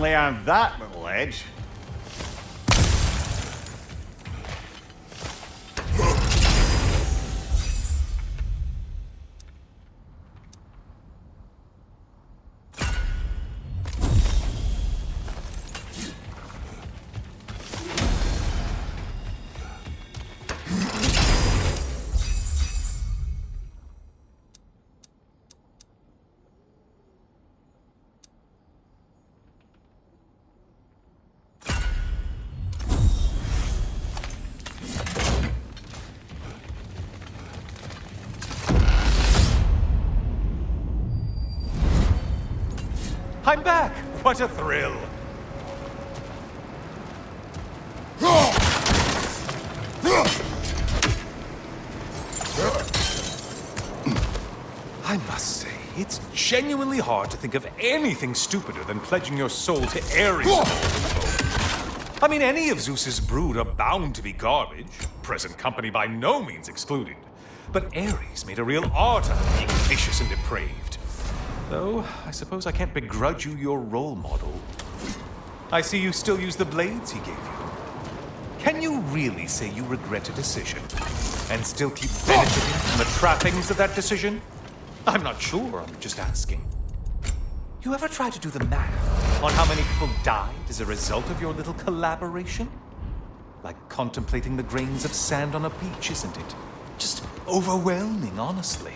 certainly on that little edge. I'm back! What a thrill! I must say, it's genuinely hard to think of anything stupider than pledging your soul to Ares. I mean, any of Zeus's brood are bound to be garbage, present company by no means excluded. But Ares made a real art out of being vicious and depraved. Though, I suppose I can't begrudge you your role model. I see you still use the blades he gave you. Can you really say you regret a decision, and still keep benefiting from the trappings of that decision? I'm not sure, I'm just asking. You ever try to do the math on how many people died as a result of your little collaboration? Like contemplating the grains of sand on a beach, isn't it? Just overwhelming, honestly.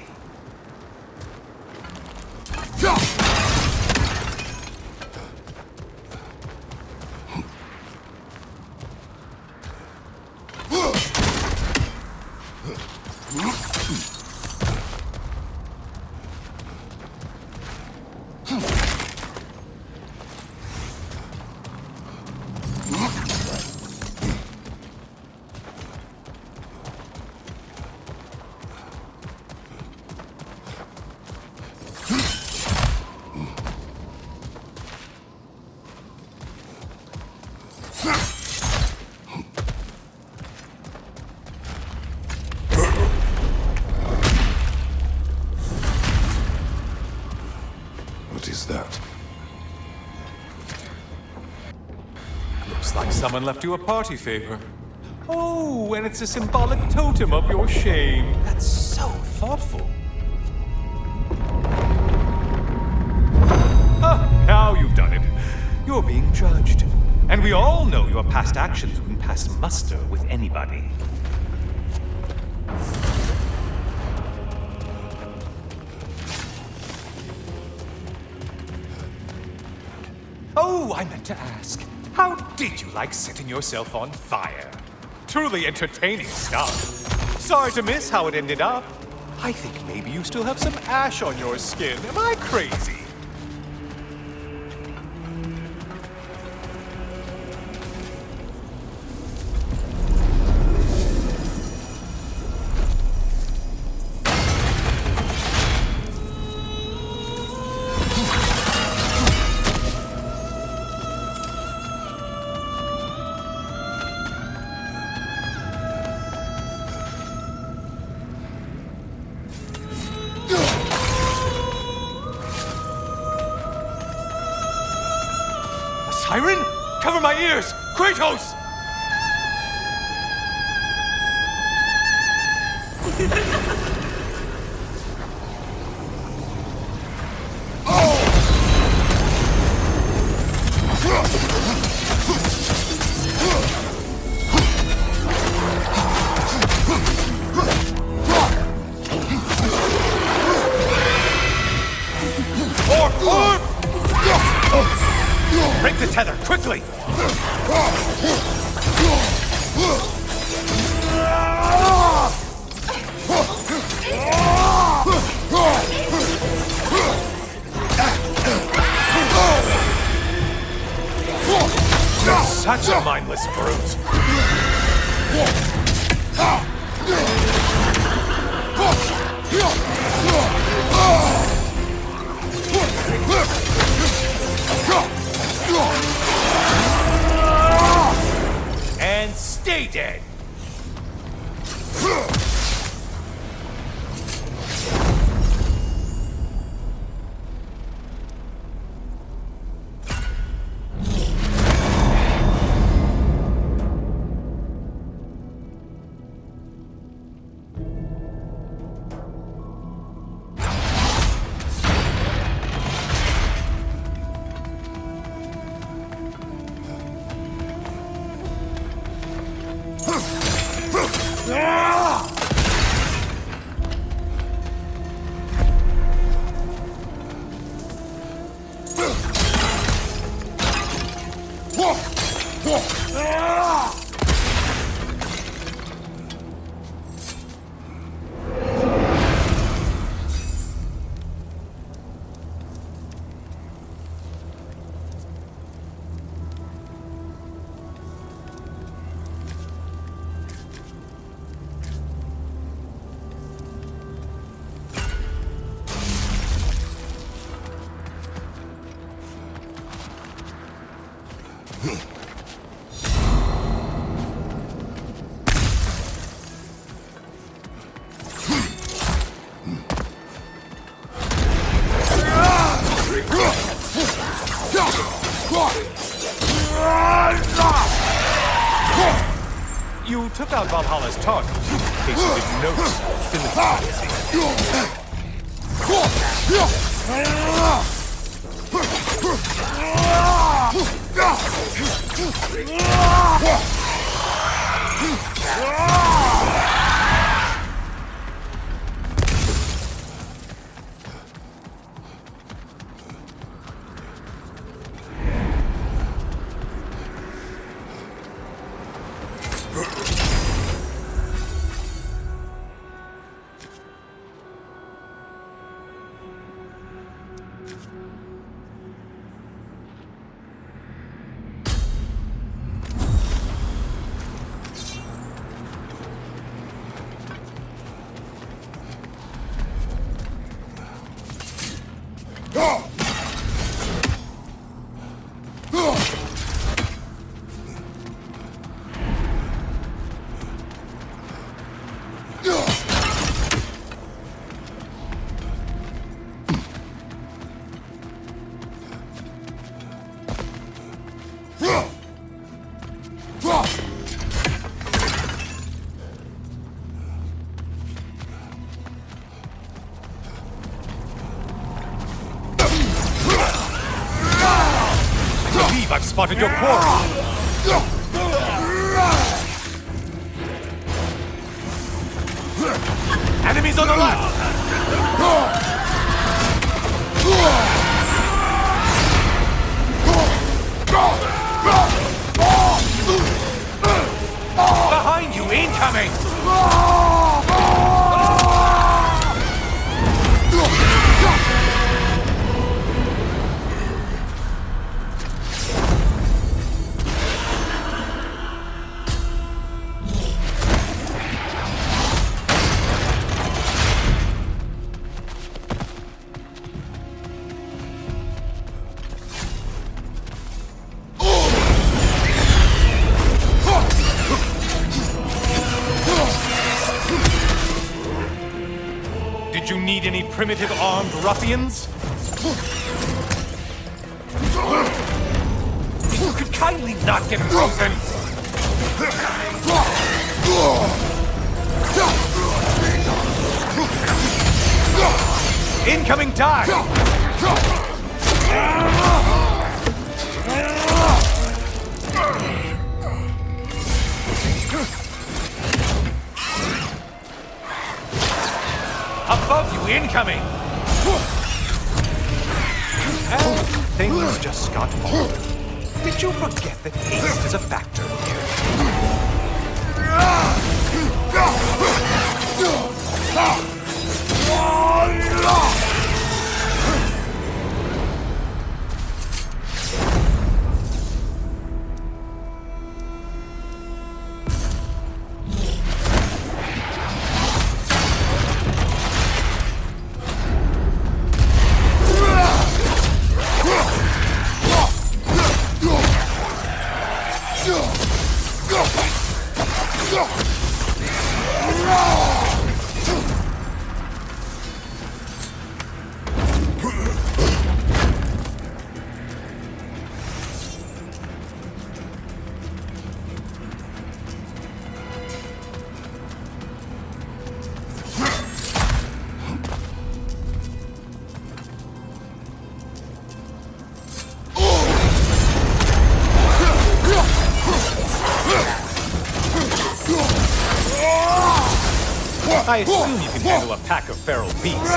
What is that? Looks like someone left you a party favor. Oh, and it's a symbolic totem of your shame. That's so thoughtful. Ah, now you've done it. You're being judged. And we all know your past actions wouldn't pass muster with anybody. Oh, I meant to ask, how did you like setting yourself on fire? Truly entertaining stuff. Sorry to miss how it ended up. I think maybe you still have some ash on your skin. Am I crazy? Siren? Cover my ears! Kratos! Break the tether, quickly! You're such a mindless brute! And stay dead! You took out Valhalla's target, in case you didn't notice. I've spotted your quarry! Enemies on the left! Behind you, incoming! Did you need any primitive armed ruffians? If you could kindly not get frozen! Incoming dive! Above you, incoming! And things just got odd. Did you forget that haste is a factor here? I assume you can handle a pack of feral beasts.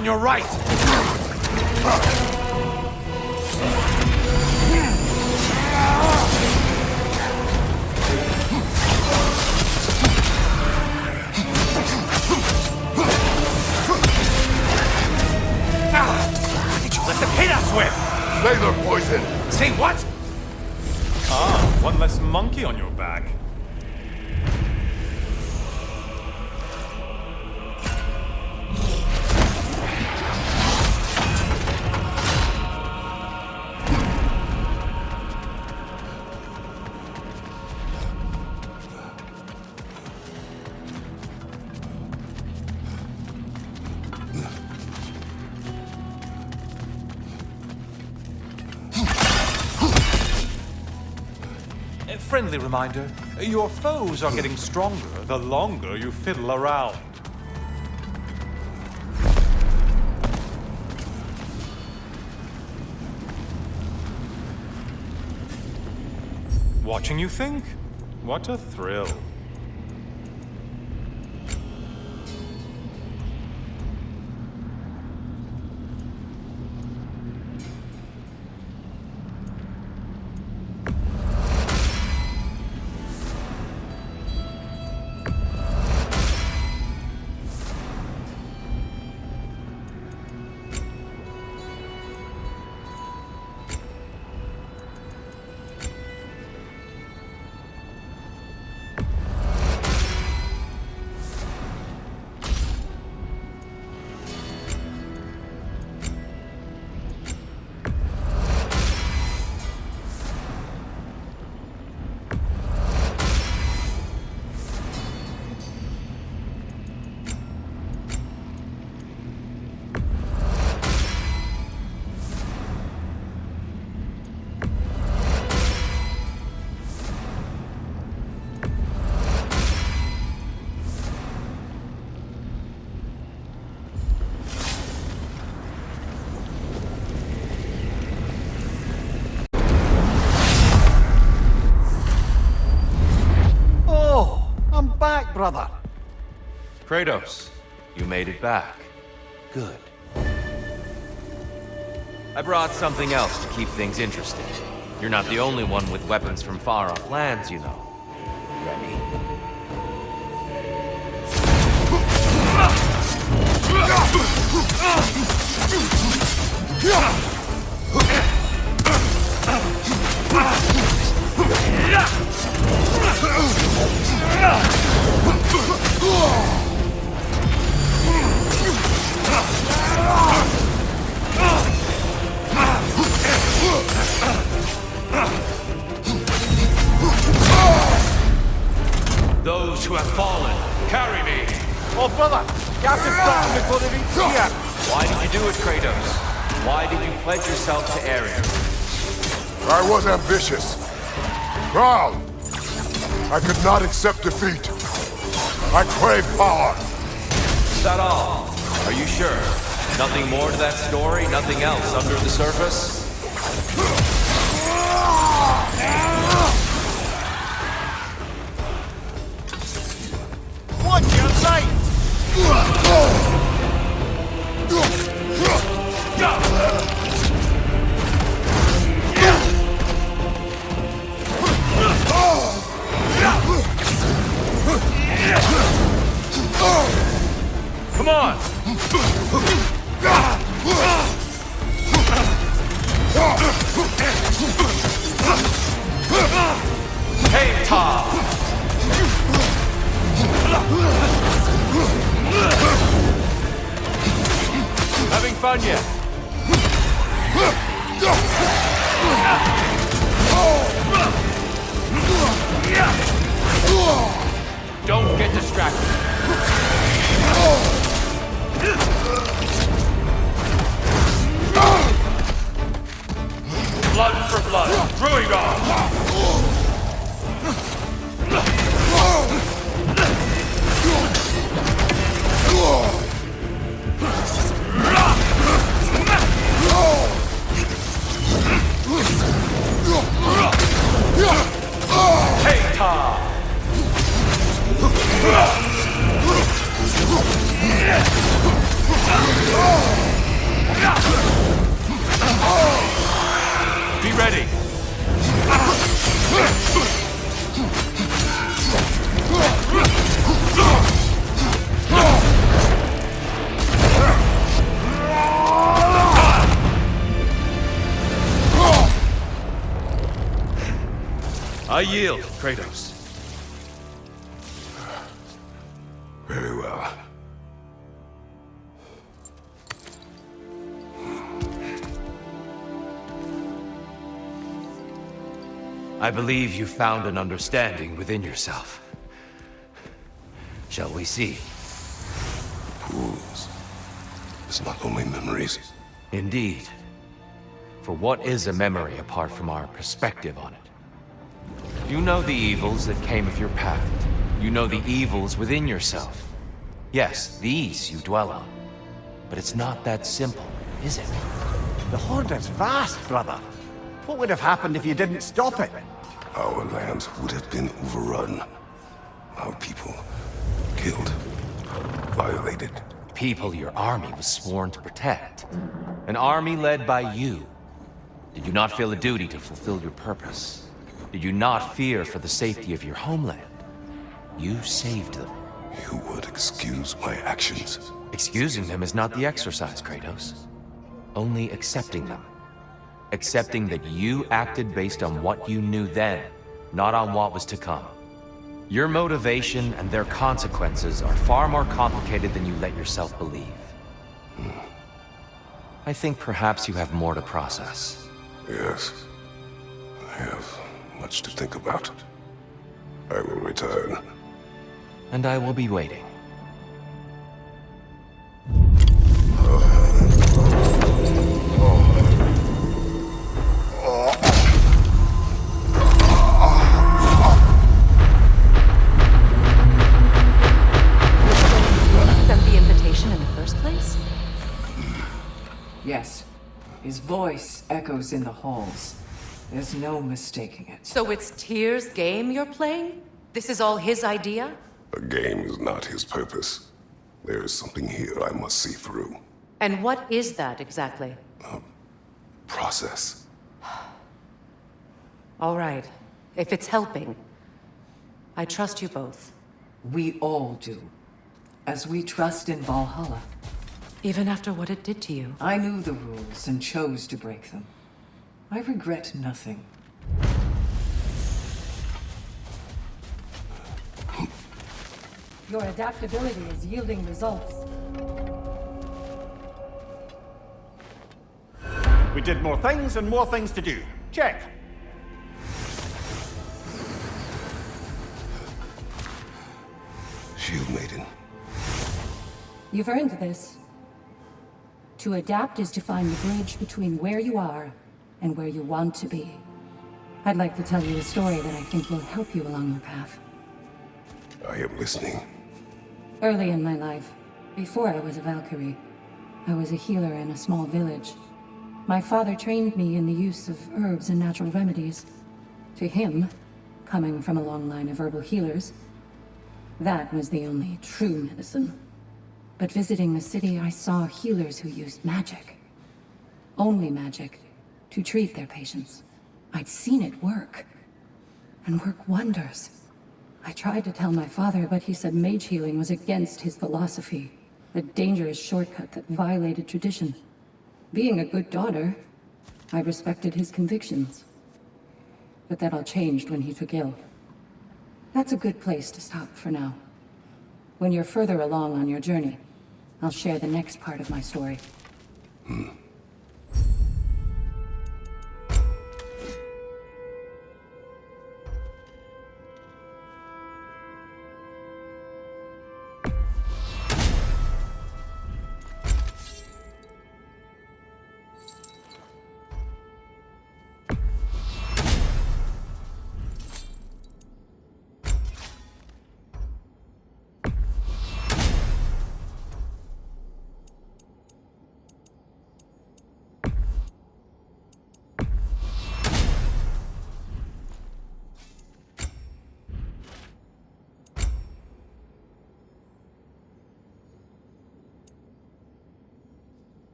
On your right! Did you let them hit us with? Sailor poison! Say what? Ah, one less monkey on your back. A friendly reminder, your foes are getting stronger the longer you fiddle around. Watching you think? What a thrill. Back, brother. Kratos, you made it back. Good. I brought something else to keep things interesting. You're not the only one with weapons from far-off lands, you know. Ready? Those who have fallen, carry me! Oh, brother! You have to stop them before they reach here! Why did you do it, Kratos? Why did you pledge yourself to Ares? I was ambitious. Proud. I could not accept defeat. I crave power. Is that all? Are you sure? Nothing more to that story? Nothing else under the surface? Watch your sight! Come on! Hey, Tom! Having fun yet? Don't get distracted. Blood for blood. Druid on. Hey, Tom! I yield, Kratos. Very well. I believe you found an understanding within yourself. Shall we see? Fools. It's not only memories. Indeed. For what is a memory apart from our perspective on it? You know the evils that came of your path. You know the evils within yourself. Yes, these you dwell on. But it's not that simple, is it? The Horde is vast, brother. What would have happened if you didn't stop it? Our lands would have been overrun. Our people killed, violated. People your army was sworn to protect. An army led by you. Did you not feel a duty to fulfill your purpose? Did you not fear for the safety of your homeland? You saved them. You would excuse my actions. Excusing them is not the exercise, Kratos. Only accepting them. Accepting that you acted based on what you knew then, not on what was to come. Your motivation and their consequences are far more complicated than you let yourself believe. I think perhaps you have more to process. Yes. I have much to think about. I will return. And I will be waiting. Sent the invitation in the first place? Yes. His voice echoes in the halls. There's no mistaking it. So it's Tyr's game you're playing? This is all his idea? A game is not his purpose. There is something here I must see through. And what is that exactly? Process. All right. If it's helping, I trust you both. We all do. As we trust in Valhalla. Even after what it did to you. I knew the rules and chose to break them. I regret nothing. Your adaptability is yielding results. We did more things and more things to do. Check. Shield Maiden. You've earned this. To adapt is to find the bridge between where you are and where you want to be. I'd like to tell you a story that I think will help you along your path. I am listening. Early in my life, before I was a Valkyrie, I was a healer in a small village. My father trained me in the use of herbs and natural remedies. To him, coming from a long line of herbal healers, that was the only true medicine. But visiting the city, I saw healers who used magic. Only magic, to treat their patients. I'd seen it work, and work wonders. I tried to tell my father, but he said mage healing was against his philosophy, a dangerous shortcut that violated tradition. Being a good daughter, I respected his convictions. But that all changed when he took ill. That's a good place to stop for now. When you're further along on your journey, I'll share the next part of my story.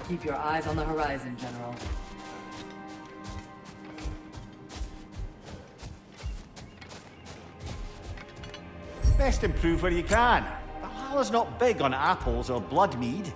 Keep your eyes on the horizon, General. Best improve where you can. Valhalla's not big on apples or blood mead.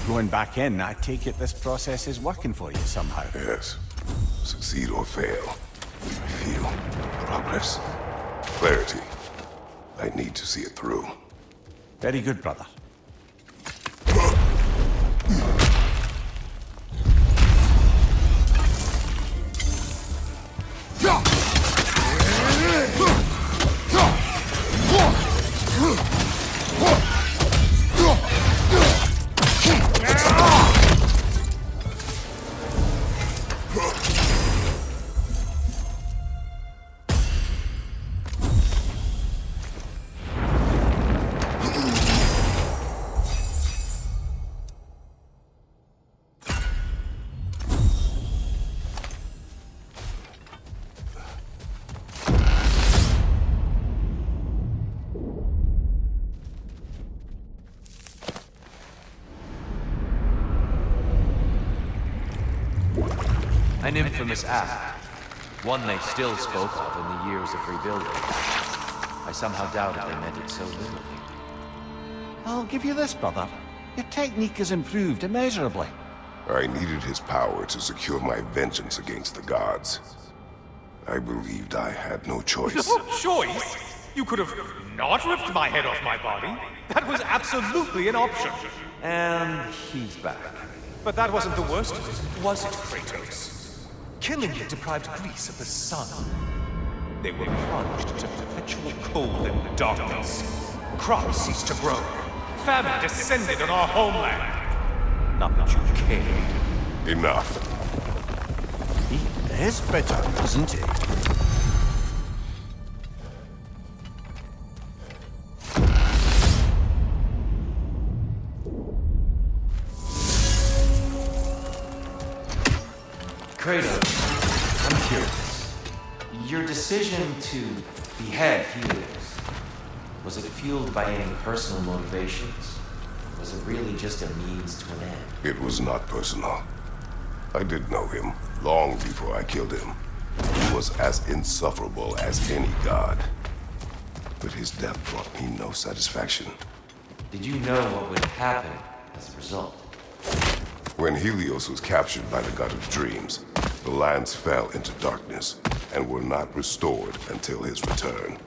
Going back in, I take it this process is working for you somehow. Yes. Succeed or fail. I feel progress. Clarity. I need to see it through. Very good, brother. An infamous act. One they still spoke of in the years of rebuilding. I somehow doubted they meant it so literally. I'll give you this, brother. Your technique has improved immeasurably. I needed his power to secure my vengeance against the gods. I believed I had no choice. No choice? You could have not ripped my head off my body. That was absolutely an option. And he's back. But that wasn't the worst of it, was it, Kratos? Killing it deprived Greece of the sun. They were plunged into perpetual cold and darkness. Crops ceased to grow. Famine descended on our homeland. Not that you cared. Enough. He is bitter, isn't he? Kratos, I'm curious. Your decision to behead healers, was it fueled by any personal motivations? Or was it really just a means to an end? It was not personal. I did know him long before I killed him. He was as insufferable as any god. But his death brought me no satisfaction. Did you know what would happen as a result? When Helios was captured by the god of dreams, the lands fell into darkness and were not restored until his return.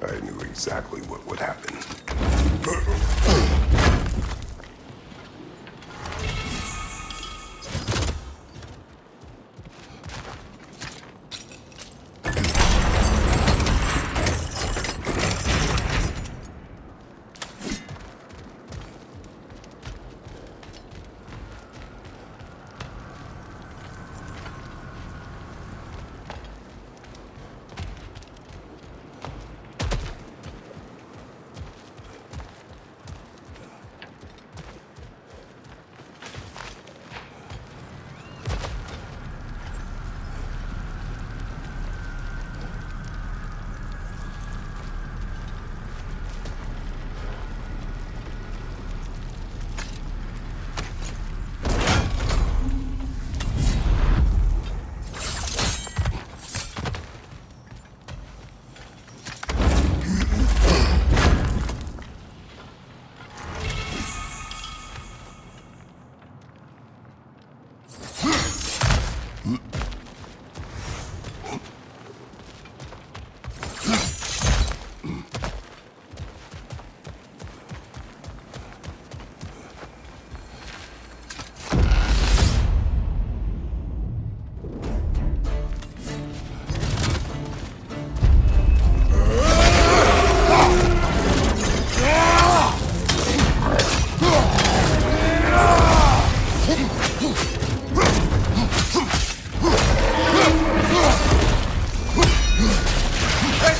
I knew exactly what would happen.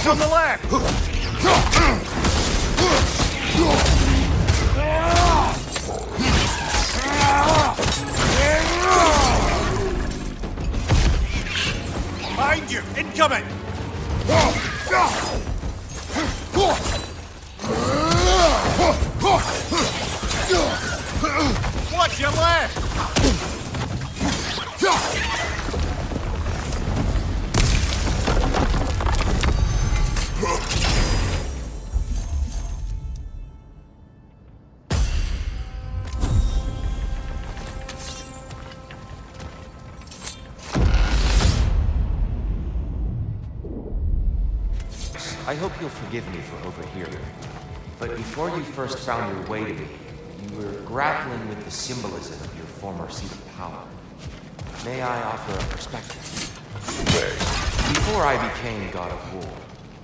On the left! Behind you! Incoming! Watch your left! I hope you'll forgive me for overhearing. But before you first found your way to me, you were grappling with the symbolism of your former seat of power. May I offer a perspective? Before I became God of War,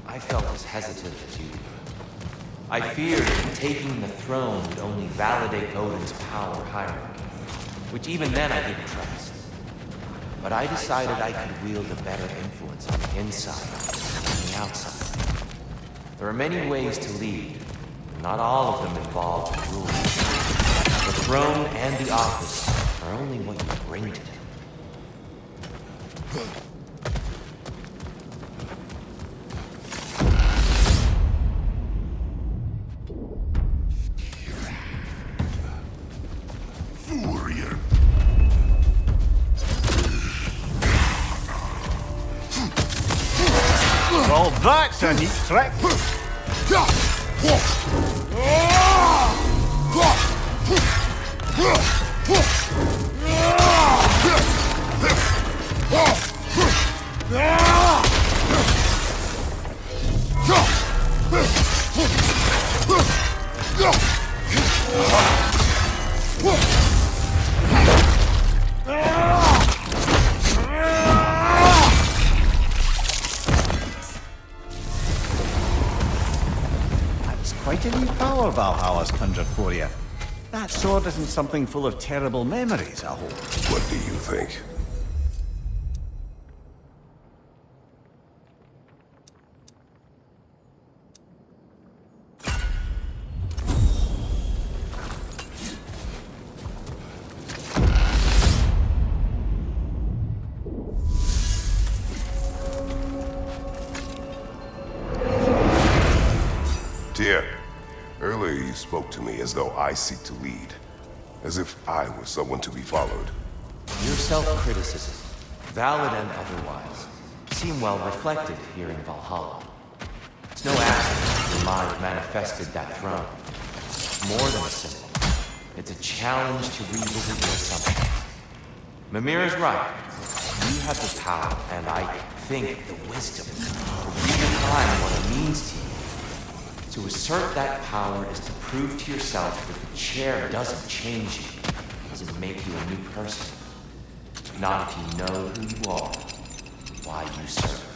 I felt as hesitant as you. I feared that taking the throne would only validate Odin's power hierarchy, which even then I didn't trust. But I decided I could wield a better influence on the inside than on the outside. There are many ways to lead, but not all of them involve rule. The throne and the office are only what you bring to them. Well, that's a neat trick. Quite a new power Valhalla's conjured for you. That sword isn't something full of terrible memories, I hope. What do you think? spoke to me as though I seek to lead, as if I were someone to be followed. Your self-criticism, valid and otherwise, seem well reflected here in Valhalla. It's no accident your mind manifested that throne. More than a symbol, it's a challenge to revisit your assumptions. Mimir is right. You have the power, and I think the wisdom, to redefine what it means to you. To assert that power is to prove to yourself that the chair doesn't change you, doesn't make you a new person. Not if you know who you are, why you serve.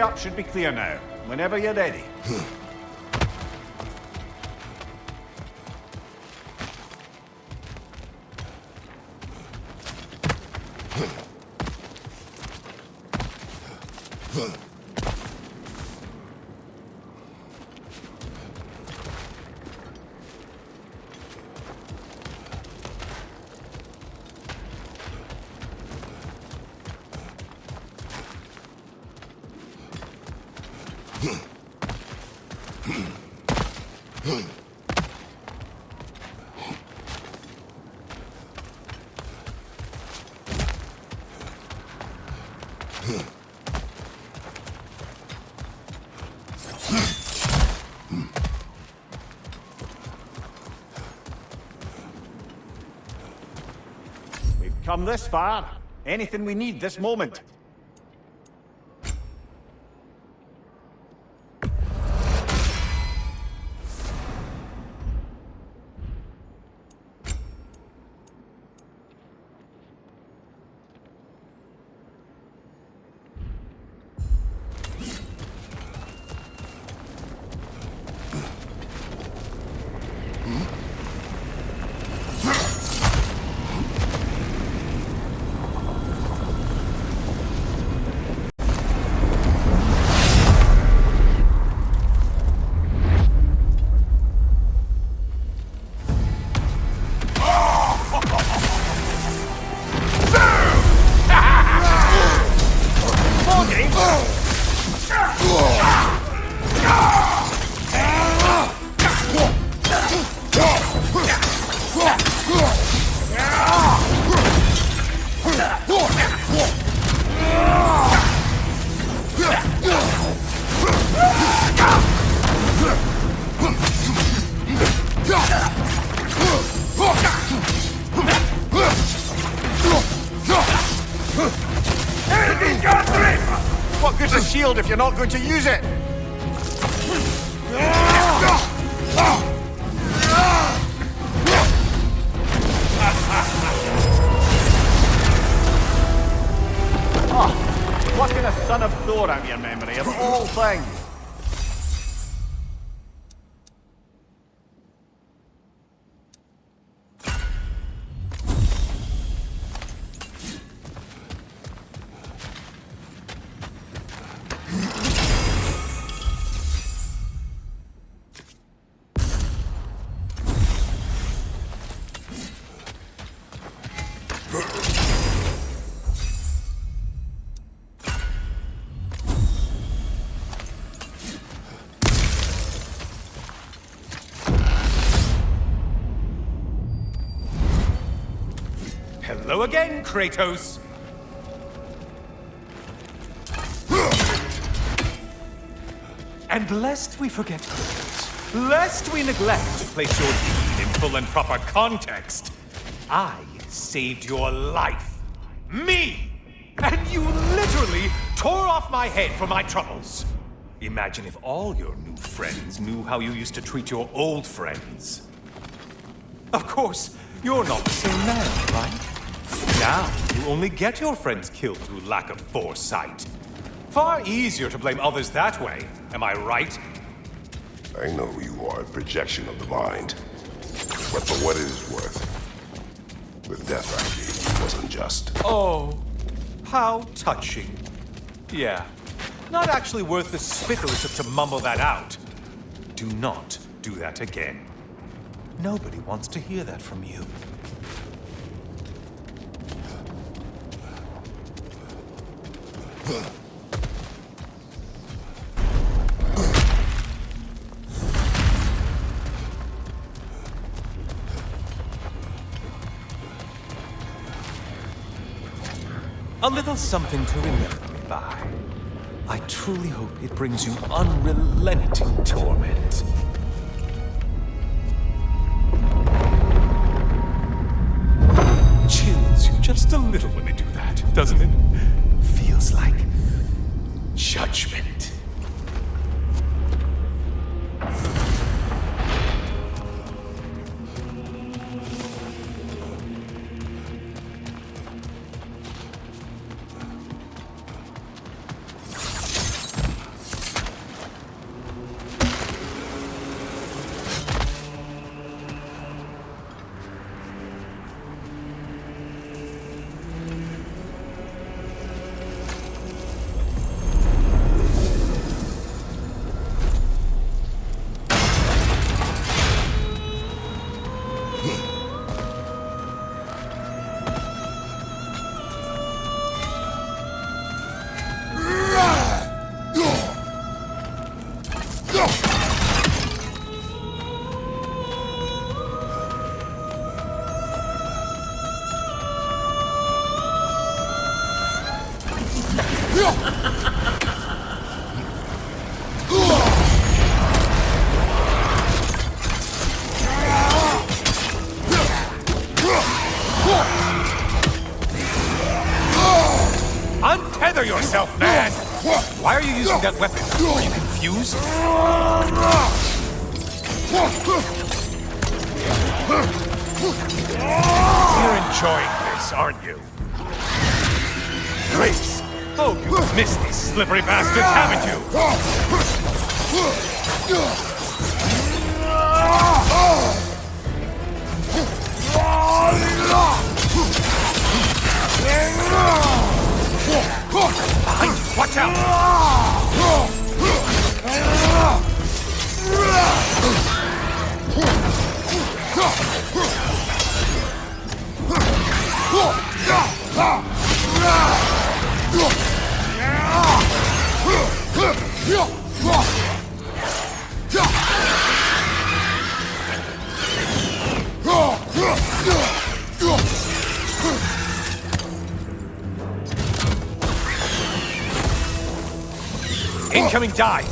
way up should be clear now. Whenever you're ready. We've come this far. Anything we need this moment. What good's a shield if you're not going to use it? Oh, plucking a son of Thor out of your memory, of all things. Hello again, Kratos! And lest we forget, Kratos, lest we neglect to place your deed in full and proper context, I saved your life. Me! And you literally tore off my head for my troubles. Imagine if all your new friends knew how you used to treat your old friends. Of course, you're not the same man, right? Now, you only get your friends killed through lack of foresight. Far easier to blame others that way, am I right? I know you are a projection of the mind. But for what it is worth, the death I gave wasn't just. Oh, how touching. Yeah, not actually worth the spit to mumble that out. Do not do that again. Nobody wants to hear that from you. A little something to remember me by. I truly hope it brings you unrelenting torment. Chills you just a little when they do that, doesn't it? Feels like judgment. Untether yourself, man! Why are you using that weapon? Are you confused? You're enjoying this, aren't you? Grace! Oh, you've missed these slippery bastards, haven't you? Behind you, watch out! Incoming dive!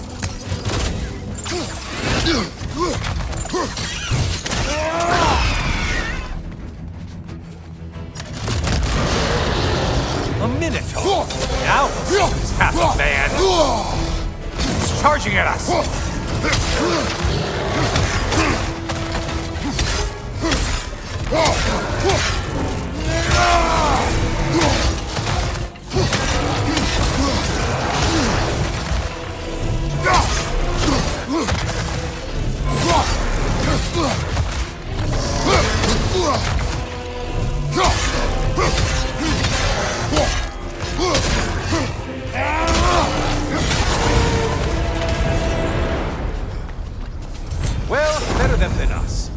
A minotaur! Now this half a man! It's charging at us! Well, better them than us.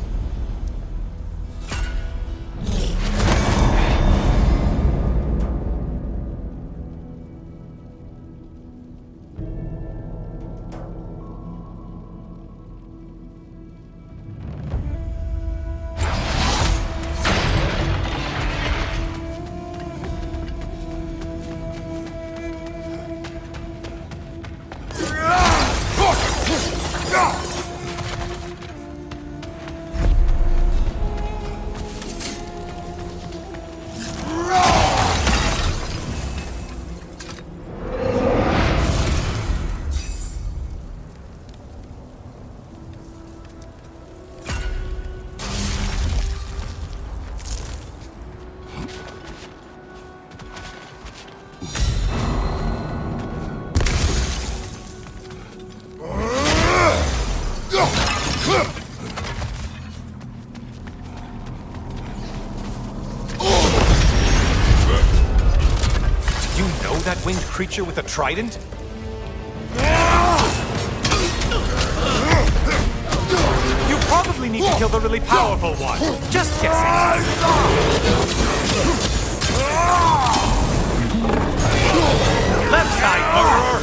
That winged creature with a trident? You probably need to kill the really powerful one. Just guessing. Left side, murderer!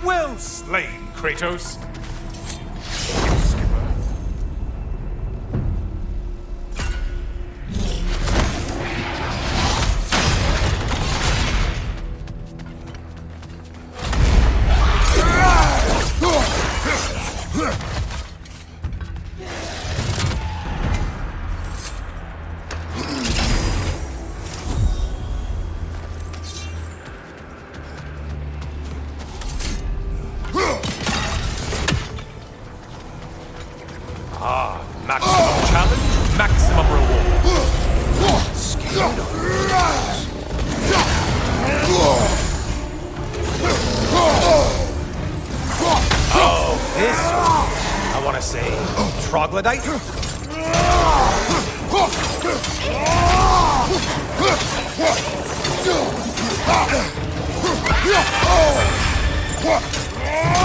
Well slain, Kratos. Maximum challenge, maximum reward. Scared of say? Troglodyte?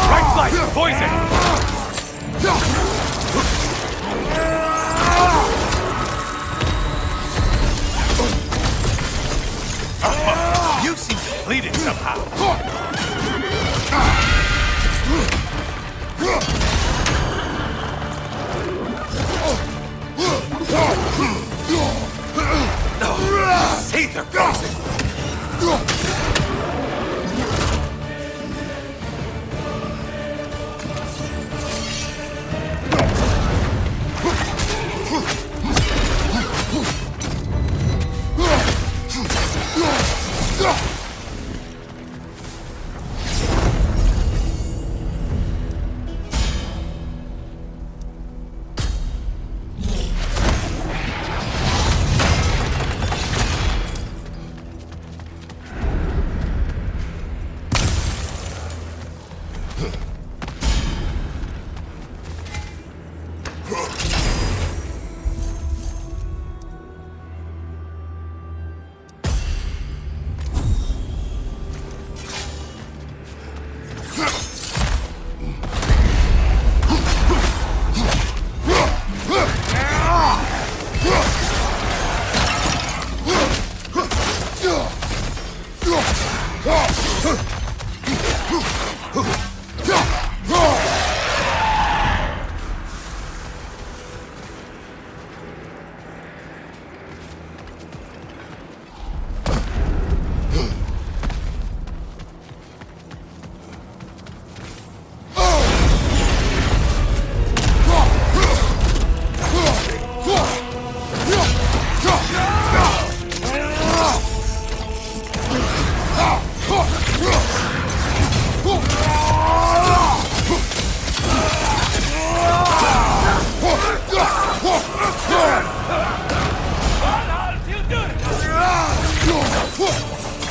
Right flank, poison! You seem depleted somehow. Teeth are poison!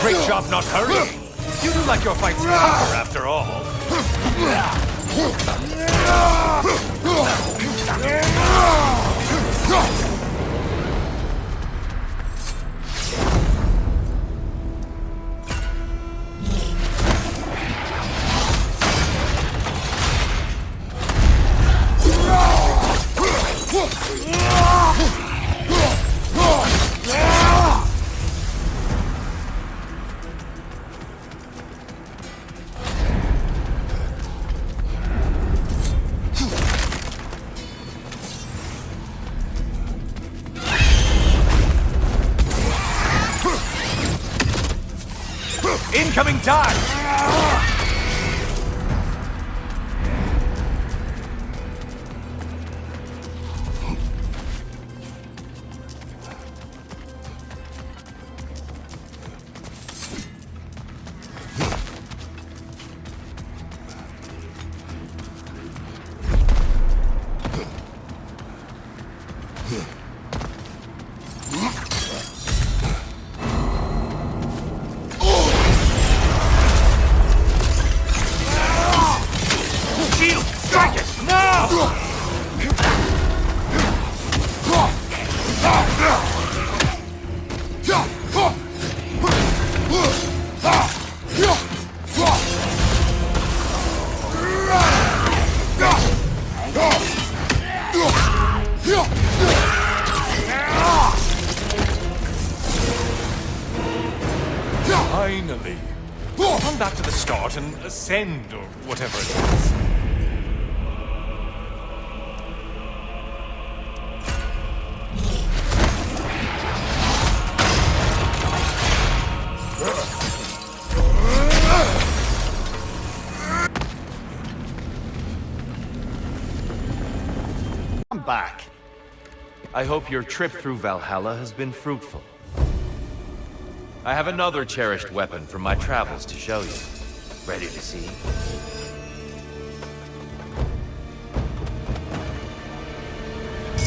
Great job not hurrying. You do like your fights tougher after all. Incoming dive! Finally. Come back to the start and ascend, or whatever it is. I'm back. I hope your trip through Valhalla has been fruitful. I have another cherished weapon from my travels to show you. Ready to see?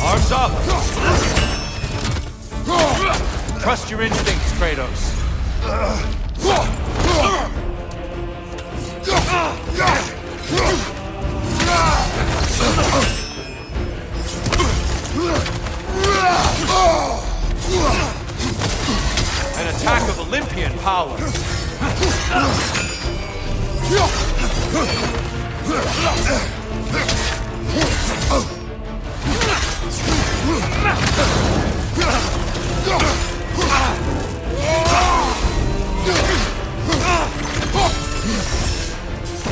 Arms up! Trust your instincts, Kratos. attack of Olympian power.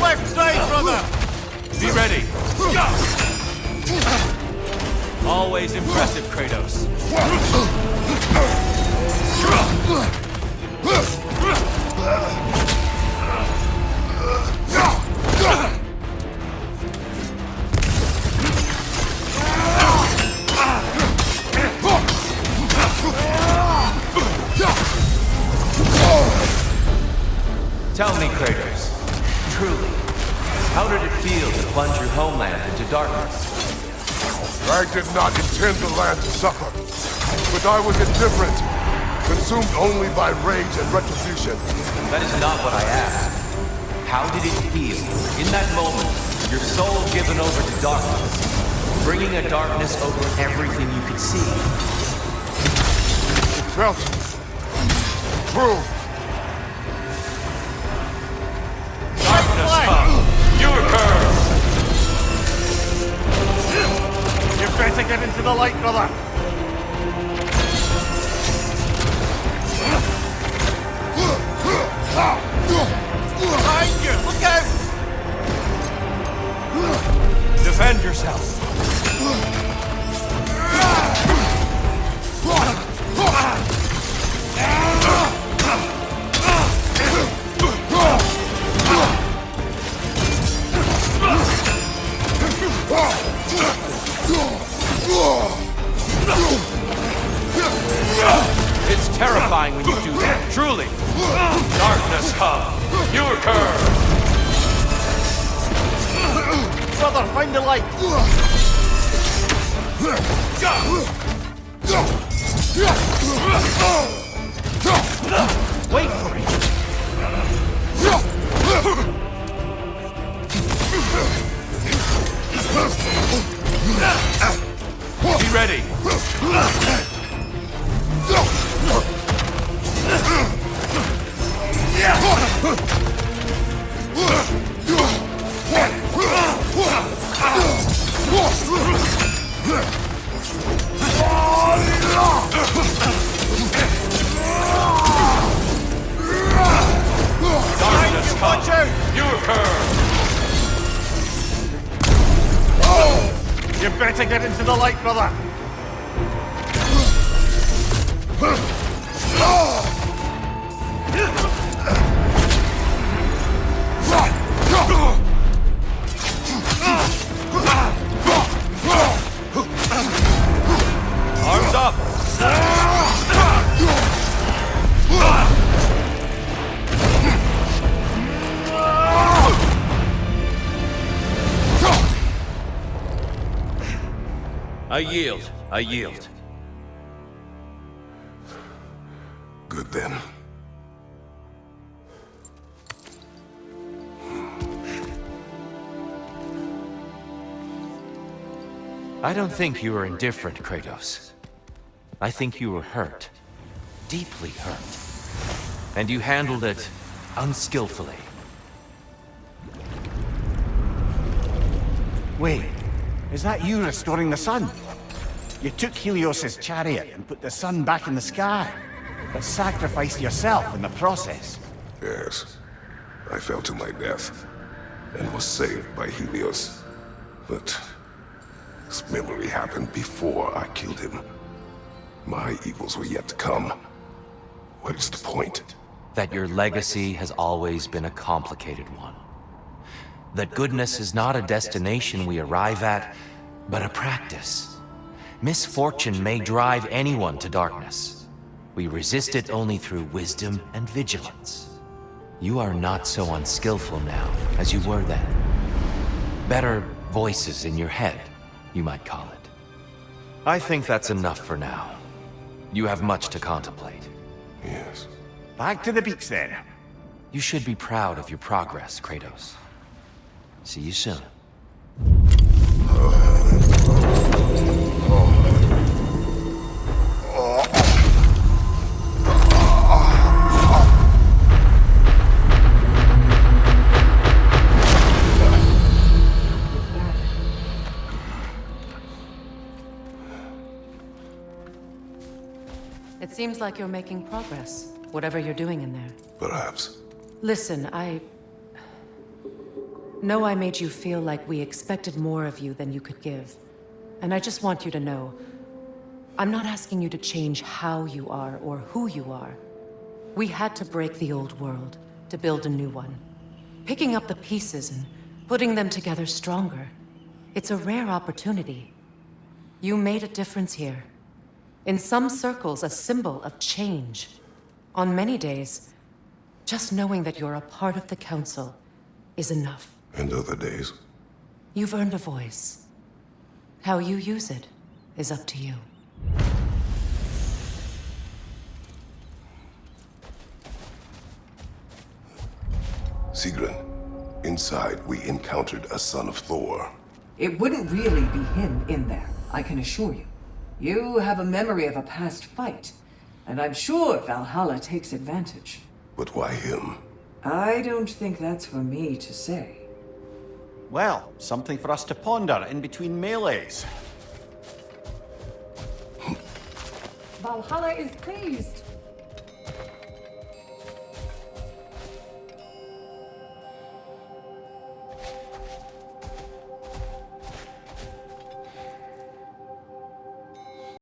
Left side, brother! Be ready. Always impressive, Kratos. Tell me, Kratos, truly, how did it feel to plunge your homeland into darkness? I did not intend the land to suffer, but I was indifferent, consumed only by rage and retribution. That is not what I asked. How did it feel, in that moment, your soul given over to darkness, bringing a darkness over everything you could see? It felt true. Darkness come! You are cursed! You better get into the light, brother! Behind you! Look out! Defend yourself! It's terrifying when you do that, truly. Darkness come. You are cursed. Brother, find the light! Wait for me. Be ready. Darkness come. You occur. You better get into the light, brother! Arms up. I yield. I yield. Good then. I don't think you were indifferent, Kratos. I think you were hurt. Deeply hurt. And you handled it unskillfully. Wait, is that you restoring the sun? You took Helios's chariot and put the sun back in the sky, but sacrificed yourself in the process. Yes. I fell to my death and was saved by Helios. But this memory happened before I killed him. My evils were yet to come. What is the point? That your legacy has always been a complicated one. That goodness is not a destination we arrive at, but a practice. Misfortune may drive anyone to darkness. We resist it only through wisdom and vigilance. You are not so unskillful now as you were then. Better voices in your head, you might call it. I think that's enough for now. You have much to contemplate. Yes. Back to the beach then. You should be proud of your progress, Kratos. See you soon. It seems like you're making progress, whatever you're doing in there. Perhaps. Listen, I know I made you feel like we expected more of you than you could give. And I just want you to know, I'm not asking you to change how you are or who you are. We had to break the old world to build a new one. Picking up the pieces and putting them together stronger. It's a rare opportunity. You made a difference here. In some circles, a symbol of change. On many days, just knowing that you're a part of the Council is enough. And other days? You've earned a voice. How you use it is up to you. Sigrun, inside we encountered a son of Thor. It wouldn't really be him in there, I can assure you. You have a memory of a past fight, and I'm sure Valhalla takes advantage. But why him? I don't think that's for me to say. Well, something for us to ponder in between melees. Valhalla is pleased.